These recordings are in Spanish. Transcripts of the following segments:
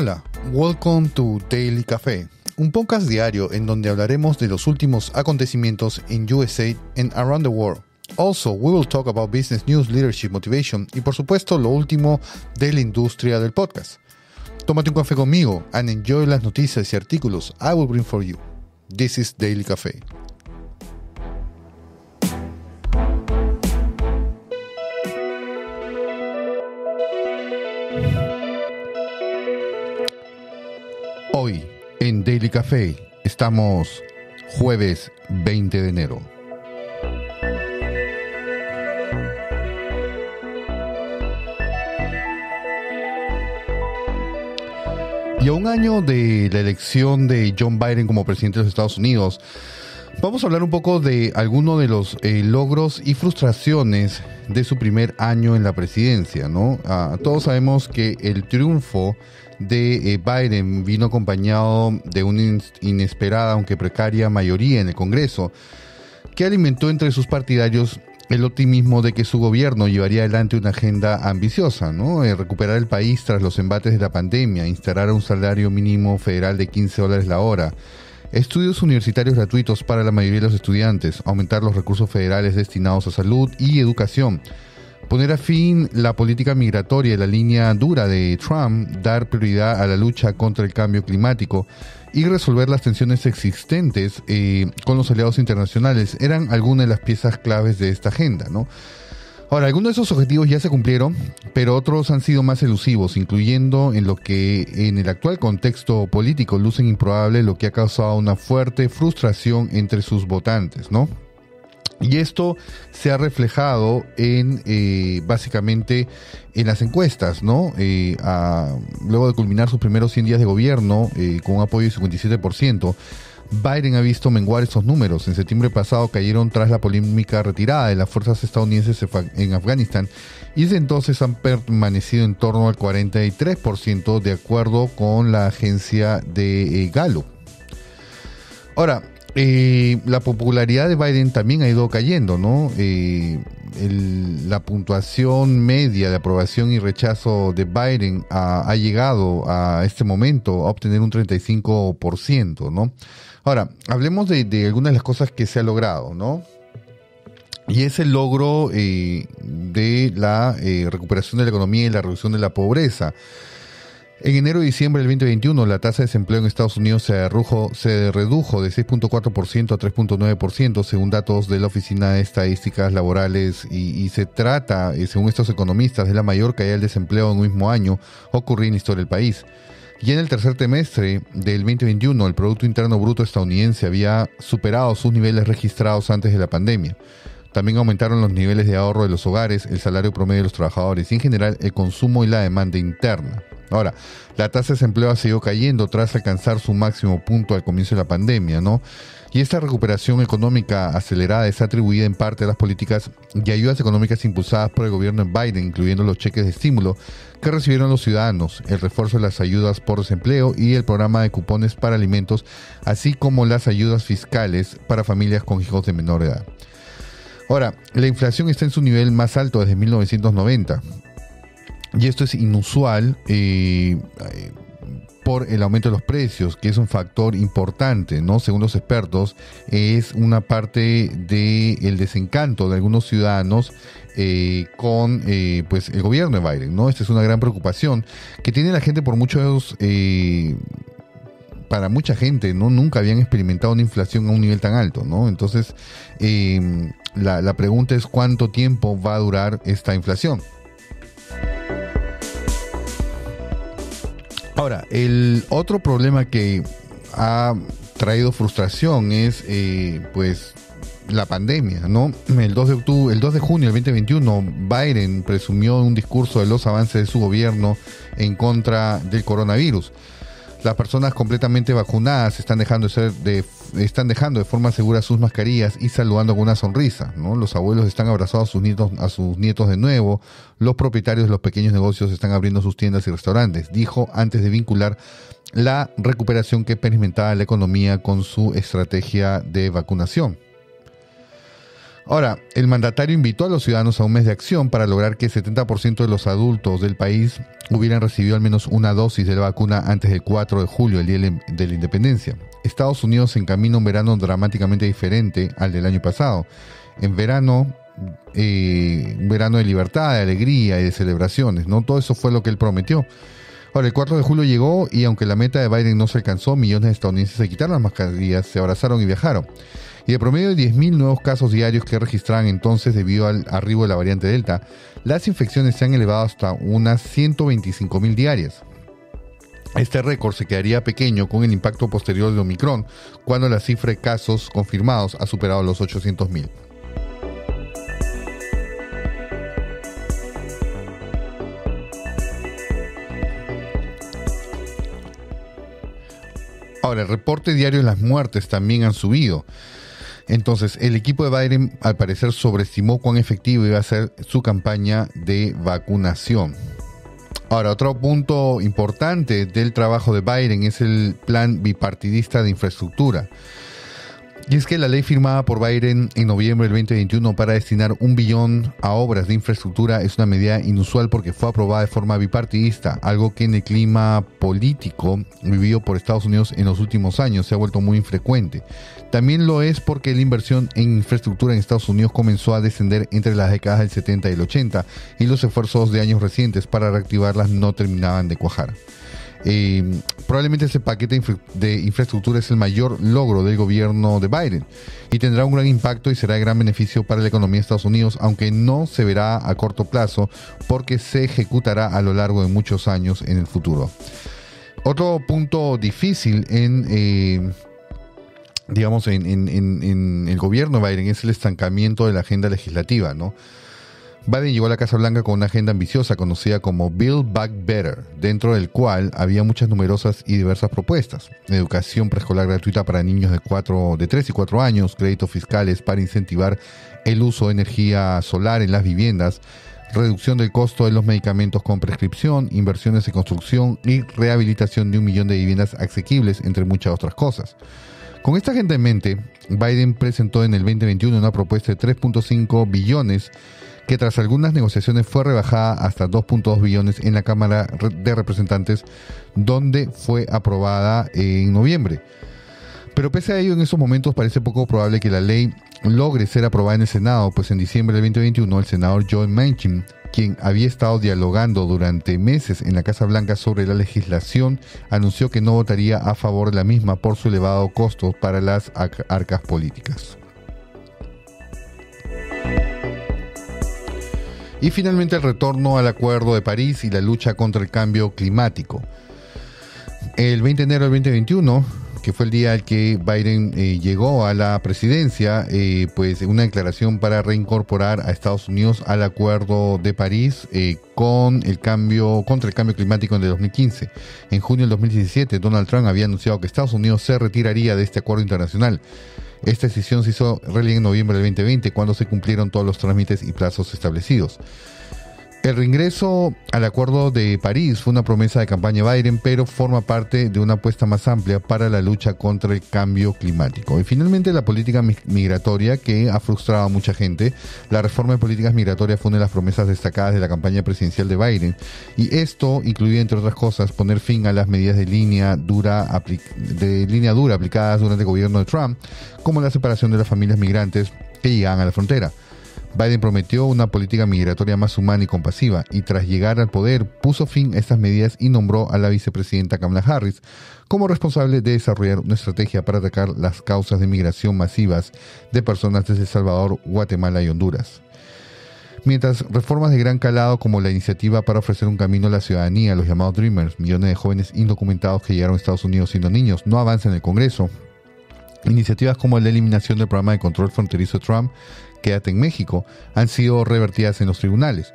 Hola, welcome to Daily Café, un podcast diario en donde hablaremos de los últimos acontecimientos en USA and around the world. Also, we will talk about business news, leadership, motivation y por supuesto lo último de la industria del podcast. Tómate un café conmigo and enjoy las noticias y artículos I will bring for you. This is Daily Café. Hoy en Daily Café estamos jueves 20 de enero. Y a un año de la elección de John Biden como presidente de los Estados Unidos, vamos a hablar un poco de algunos de los logros y frustraciones de su primer año en la presidencia, ¿no? Todos sabemos que el triunfo de Biden vino acompañado de una inesperada, aunque precaria, mayoría en el Congreso, que alimentó entre sus partidarios el optimismo de que su gobierno llevaría adelante una agenda ambiciosa, ¿no? Recuperar el país tras los embates de la pandemia, instaurar un salario mínimo federal de $15 la hora, estudios universitarios gratuitos para la mayoría de los estudiantes, aumentar los recursos federales destinados a salud y educación, poner a fin la política migratoria y la línea dura de Trump, dar prioridad a la lucha contra el cambio climático y resolver las tensiones existentes con los aliados internacionales eran algunas de las piezas claves de esta agenda, ¿no? Ahora, algunos de esos objetivos ya se cumplieron, pero otros han sido más elusivos, incluyendo en lo que en el actual contexto político lucen improbable, lo que ha causado una fuerte frustración entre sus votantes, ¿no? Y esto se ha reflejado en básicamente en las encuestas, ¿no? Luego de culminar sus primeros 100 días de gobierno con un apoyo del 57%, Biden ha visto menguar esos números. En septiembre pasado cayeron tras la polémica retirada de las fuerzas estadounidenses en Afganistán y desde entonces han permanecido en torno al 43% de acuerdo con la agencia de Gallup. Ahora, la popularidad de Biden también ha ido cayendo, ¿no? La puntuación media de aprobación y rechazo de Biden ha llegado a este momento a obtener un 35%, ¿no? Ahora, hablemos de algunas de las cosas que se ha logrado, ¿no? Y es el logro de la recuperación de la economía y la reducción de la pobreza. En enero y diciembre del 2021, la tasa de desempleo en Estados Unidos se redujo de 6.4% a 3.9%, según datos de la Oficina de Estadísticas Laborales, y se trata, según estos economistas, de la mayor caída del desempleo en un mismo año ocurrida en la historia del país. Y en el tercer trimestre del 2021, el Producto Interno Bruto estadounidense había superado sus niveles registrados antes de la pandemia. También aumentaron los niveles de ahorro de los hogares, el salario promedio de los trabajadores y, en general, el consumo y la demanda interna. Ahora, la tasa de desempleo ha seguido cayendo tras alcanzar su máximo punto al comienzo de la pandemia, ¿no? Y esta recuperación económica acelerada es atribuida en parte a las políticas y ayudas económicas impulsadas por el gobierno de Biden, incluyendo los cheques de estímulo que recibieron los ciudadanos, el refuerzo de las ayudas por desempleo y el programa de cupones para alimentos, así como las ayudas fiscales para familias con hijos de menor edad. Ahora, la inflación está en su nivel más alto desde 1990. Y esto es inusual por el aumento de los precios, que es un factor importante, ¿no? Según los expertos, es una parte del desencanto de algunos ciudadanos con pues el gobierno de Biden, ¿no? Esta es una gran preocupación que tiene la gente por muchos... para mucha gente, ¿no? Nunca habían experimentado una inflación a un nivel tan alto, ¿no? Entonces, la pregunta es ¿cuánto tiempo va a durar esta inflación? Ahora, el otro problema que ha traído frustración es, pues, la pandemia, ¿no? El 2 de junio del 2021, Biden presumió en un discurso de los avances de su gobierno en contra del coronavirus. Las personas completamente vacunadas están dejando de forma segura sus mascarillas y saludando con una sonrisa, ¿no? Los abuelos están abrazados a sus nietos de nuevo. Los propietarios de los pequeños negocios están abriendo sus tiendas y restaurantes, dijo antes de vincular la recuperación que experimentaba la economía con su estrategia de vacunación. Ahora, el mandatario invitó a los ciudadanos a un mes de acción para lograr que el 70% de los adultos del país hubieran recibido al menos una dosis de la vacuna antes del 4 de julio, el día de la independencia. Estados Unidos se encamina a un verano dramáticamente diferente al del año pasado. En verano, un verano de libertad, de alegría y de celebraciones, ¿no? Todo eso fue lo que él prometió. Ahora, el 4 de julio llegó y aunque la meta de Biden no se alcanzó, millones de estadounidenses se quitaron las mascarillas, se abrazaron y viajaron. Y de promedio de 10.000 nuevos casos diarios que registraban entonces debido al arribo de la variante Delta, las infecciones se han elevado hasta unas 125.000 diarias. Este récord se quedaría pequeño con el impacto posterior de Omicron, cuando la cifra de casos confirmados ha superado los 800.000. Ahora, el reporte diario de las muertes también han subido. Entonces, el equipo de Biden al parecer sobreestimó cuán efectiva iba a ser su campaña de vacunación. Ahora, otro punto importante del trabajo de Biden es el plan bipartidista de infraestructura. Y es que la ley firmada por Biden en noviembre del 2021 para destinar $1 billón a obras de infraestructura es una medida inusual porque fue aprobada de forma bipartidista, algo que en el clima político vivido por Estados Unidos en los últimos años se ha vuelto muy infrecuente. También lo es porque la inversión en infraestructura en Estados Unidos comenzó a descender entre las décadas del 70 y el 80 y los esfuerzos de años recientes para reactivarlas no terminaban de cuajar. Probablemente ese paquete de infraestructura es el mayor logro del gobierno de Biden y tendrá un gran impacto y será de gran beneficio para la economía de Estados Unidos, aunque no se verá a corto plazo porque se ejecutará a lo largo de muchos años en el futuro. Otro punto difícil en el gobierno de Biden es el estancamiento de la agenda legislativa, ¿no? Biden llegó a la Casa Blanca con una agenda ambiciosa conocida como Build Back Better, dentro del cual había muchas numerosas y diversas propuestas. Educación preescolar gratuita para niños de 3 y 4 años, créditos fiscales para incentivar el uso de energía solar en las viviendas, reducción del costo de los medicamentos con prescripción, inversiones en construcción y rehabilitación de 1 millón de viviendas asequibles, entre muchas otras cosas. Con esta agenda en mente, Biden presentó en el 2021 una propuesta de 3.5 billones que tras algunas negociaciones fue rebajada hasta 2.2 billones en la Cámara de Representantes, donde fue aprobada en noviembre. Pero pese a ello, en esos momentos parece poco probable que la ley logre ser aprobada en el Senado, pues en diciembre del 2021 el senador Joe Manchin, quien había estado dialogando durante meses en la Casa Blanca sobre la legislación, anunció que no votaría a favor de la misma por su elevado costo para las arcas políticas. Y finalmente el retorno al Acuerdo de París y la lucha contra el cambio climático. El 20 de enero del 2021, que fue el día al que Biden llegó a la presidencia, pues una declaración para reincorporar a Estados Unidos al Acuerdo de París contra el cambio climático en el 2015. En junio del 2017, Donald Trump había anunciado que Estados Unidos se retiraría de este acuerdo internacional. Esta decisión se hizo realidad en noviembre del 2020, cuando se cumplieron todos los trámites y plazos establecidos. El reingreso al Acuerdo de París fue una promesa de campaña de Biden, pero forma parte de una apuesta más amplia para la lucha contra el cambio climático. Y finalmente la política migratoria, que ha frustrado a mucha gente. La reforma de políticas migratorias fue una de las promesas destacadas de la campaña presidencial de Biden. Y esto incluía, entre otras cosas, poner fin a las medidas de línea dura aplicadas durante el gobierno de Trump, como la separación de las familias migrantes que llegaban a la frontera. Biden prometió una política migratoria más humana y compasiva, y tras llegar al poder puso fin a estas medidas y nombró a la vicepresidenta Kamala Harris como responsable de desarrollar una estrategia para atacar las causas de migración masivas de personas desde El Salvador, Guatemala y Honduras. Mientras reformas de gran calado como la iniciativa para ofrecer un camino a la ciudadanía, los llamados Dreamers, millones de jóvenes indocumentados que llegaron a Estados Unidos siendo niños, no avanzan en el Congreso, iniciativas como la eliminación del programa de control fronterizo de Trump, Quédate en México, han sido revertidas en los tribunales.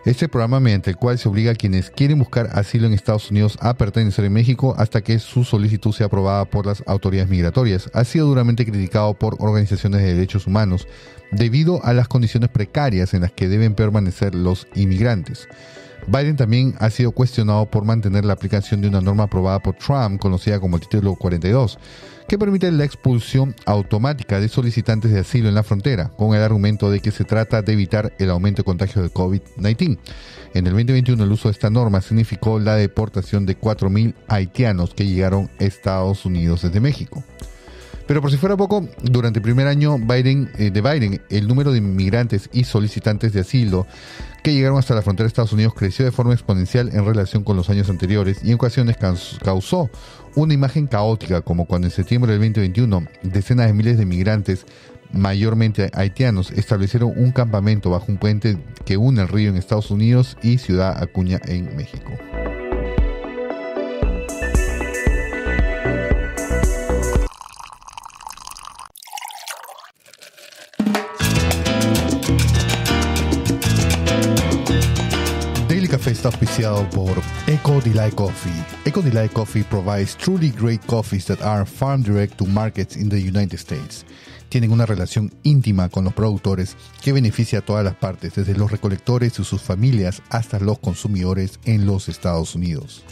Este programa, mediante el cual se obliga a quienes quieren buscar asilo en Estados Unidos a pertenecer en México hasta que su solicitud sea aprobada por las autoridades migratorias, ha sido duramente criticado por organizaciones de derechos humanos debido a las condiciones precarias en las que deben permanecer los inmigrantes. Biden también ha sido cuestionado por mantener la aplicación de una norma aprobada por Trump, conocida como el Título 42, que permite la expulsión automática de solicitantes de asilo en la frontera, con el argumento de que se trata de evitar el aumento de contagios de COVID-19. En el 2021, el uso de esta norma significó la deportación de 4.000 haitianos que llegaron a Estados Unidos desde México. Pero por si fuera poco, durante el primer año de Biden, el número de inmigrantes y solicitantes de asilo que llegaron hasta la frontera de Estados Unidos creció de forma exponencial en relación con los años anteriores y en ocasiones causó una imagen caótica, como cuando en septiembre del 2021 decenas de miles de migrantes, mayormente haitianos, establecieron un campamento bajo un puente que une el río en Estados Unidos y Ciudad Acuña en México. Café está auspiciado por Eco Delight Coffee. Eco Delight Coffee provides truly great coffees that are farm direct to markets in the United States. Tienen una relación íntima con los productores que beneficia a todas las partes, desde los recolectores y sus familias hasta los consumidores en los Estados Unidos.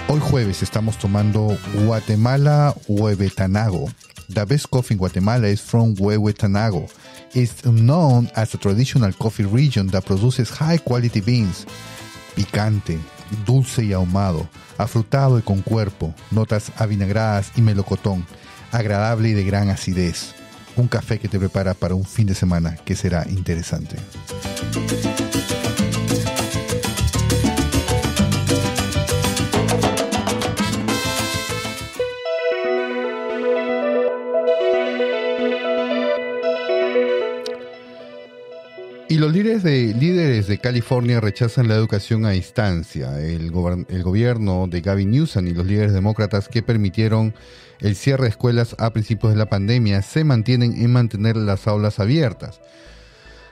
Hoy jueves estamos tomando Guatemala Huehuetanago. The best coffee in Guatemala is from Huehuetanago. It's known as a traditional coffee region that produces high-quality beans. Picante, dulce y ahumado, afrutado y con cuerpo, notas avinagradas y melocotón, agradable y de gran acidez. Un café que te prepara para un fin de semana que será interesante. Y los líderes de California rechazan la educación a distancia. El gobierno de Gavin Newsom y los líderes demócratas que permitieron el cierre de escuelas a principios de la pandemia se mantienen en mantener las aulas abiertas.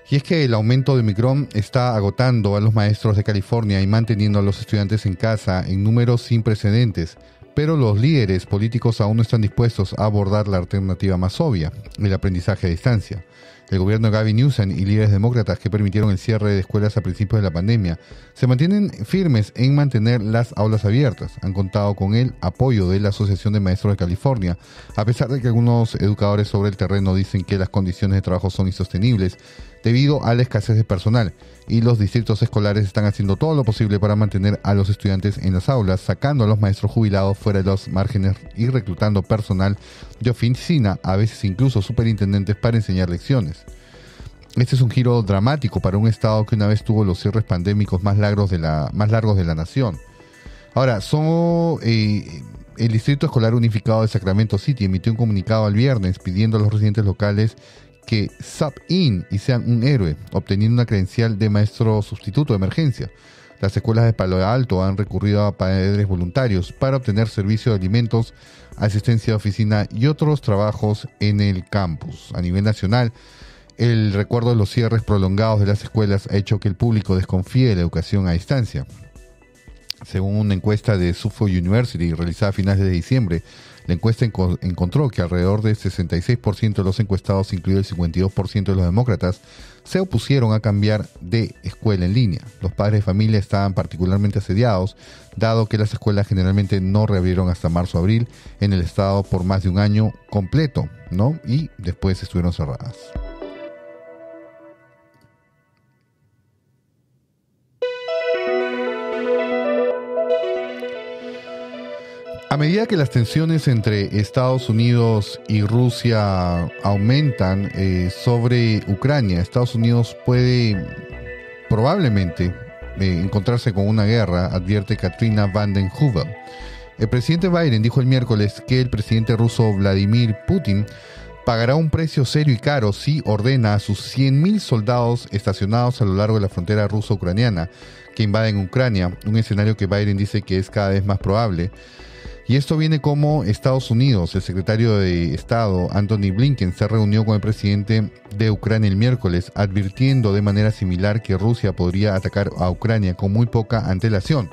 Y es que el aumento de Omicron está agotando a los maestros de California y manteniendo a los estudiantes en casa en números sin precedentes. Pero los líderes políticos aún no están dispuestos a abordar la alternativa más obvia, el aprendizaje a distancia. El gobierno de Gavin Newsom y líderes demócratas que permitieron el cierre de escuelas a principios de la pandemia se mantienen firmes en mantener las aulas abiertas. Han contado con el apoyo de la Asociación de Maestros de California, a pesar de que algunos educadores sobre el terreno dicen que las condiciones de trabajo son insostenibles debido a la escasez de personal, y los distritos escolares están haciendo todo lo posible para mantener a los estudiantes en las aulas, sacando a los maestros jubilados fuera de los márgenes y reclutando personal de oficina, a veces incluso superintendentes, para enseñar lecciones. Este es un giro dramático para un estado que una vez tuvo los cierres pandémicos más largos de la nación. Ahora, el Distrito Escolar Unificado de Sacramento City emitió un comunicado el viernes pidiendo a los residentes locales que sub-in y sean un héroe, obteniendo una credencial de maestro sustituto de emergencia. Las escuelas de Palo Alto han recurrido a padres voluntarios para obtener servicio de alimentos, asistencia de oficina y otros trabajos en el campus. A nivel nacional, el recuerdo de los cierres prolongados de las escuelas ha hecho que el público desconfíe de la educación a distancia. Según una encuesta de Suffolk University realizada a finales de diciembre, la encuesta encontró que alrededor del 66% de los encuestados, incluido el 52% de los demócratas, se opusieron a cambiar de escuela en línea. Los padres de familia estaban particularmente asediados, dado que las escuelas generalmente no reabrieron hasta marzo-abril en el estado por más de un año completo, ¿no? Y después estuvieron cerradas. A medida que las tensiones entre Estados Unidos y Rusia aumentan sobre Ucrania, Estados Unidos puede probablemente encontrarse con una guerra, advierte Katrina Vanden Heuvel. El presidente Biden dijo el miércoles que el presidente ruso Vladimir Putin pagará un precio serio y caro si ordena a sus 100.000 soldados estacionados a lo largo de la frontera ruso-ucraniana que invaden Ucrania, un escenario que Biden dice que es cada vez más probable. Y esto viene como Estados Unidos, el secretario de Estado, Antony Blinken, se reunió con el presidente de Ucrania el miércoles, advirtiendo de manera similar que Rusia podría atacar a Ucrania con muy poca antelación.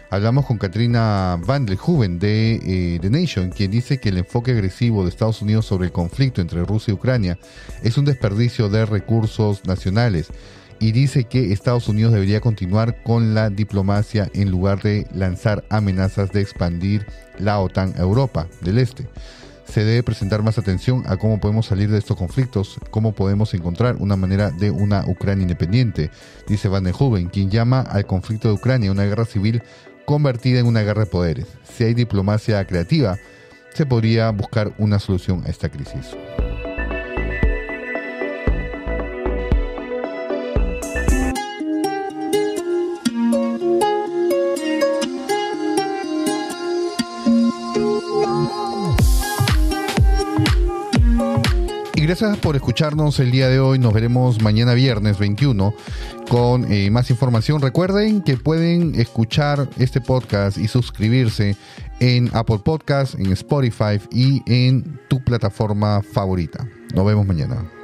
Hablamos con Katrina Van der Hoeven de The Nation, quien dice que el enfoque agresivo de Estados Unidos sobre el conflicto entre Rusia y Ucrania es un desperdicio de recursos nacionales, y dice que Estados Unidos debería continuar con la diplomacia en lugar de lanzar amenazas de expandir la OTAN a Europa del Este. Se debe presentar más atención a cómo podemos salir de estos conflictos, cómo podemos encontrar una manera de una Ucrania independiente, dice Van der Hoeven, quien llama al conflicto de Ucrania una guerra civil convertida en una guerra de poderes. Si hay diplomacia creativa, se podría buscar una solución a esta crisis. Y gracias por escucharnos el día de hoy. Nos veremos mañana viernes 21 con más información. Recuerden que pueden escuchar este podcast y suscribirse en Apple Podcasts, en Spotify y en tu plataforma favorita. Nos vemos mañana.